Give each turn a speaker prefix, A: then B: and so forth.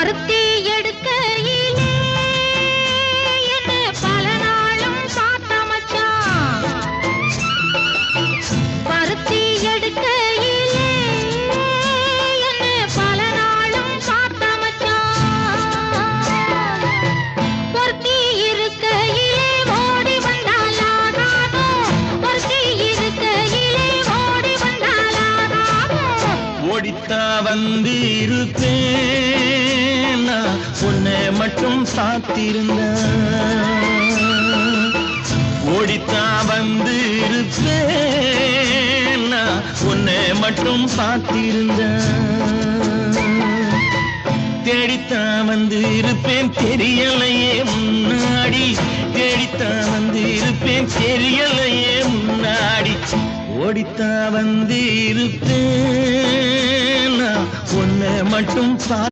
A: பருத்தி எடுக்கையிலே என்ன பல நாளும் பார்த்த மச்சான். பருத்தி எடுக்கையிலே என்ன பல நாளும் பார்த்த மச்சான். பொருத்தி இருக்கையிலே ஓடி வந்தாலாகாதோ, பொருத்தி இருக்கையிலே ஓடி வந்தாலாகாதோ.
B: ஓடித்தா வந்து இருப்பேன் நான் உன்னை மட்டும் சாத்திருந்தேன். ஓடித்தா வந்து இருப்பேன் நான் உன்னை மட்டும் பார்த்திருந்தேன். தேடித்தான் வந்து இருப்பேன் தெரியலையே முன்னாடி, தேடித்தான் வந்து இருப்பேன் தெரியலையே முன்னாடி. ஓடித்தான் வந்து இருப்பேன் நான் உன்னை மட்டும்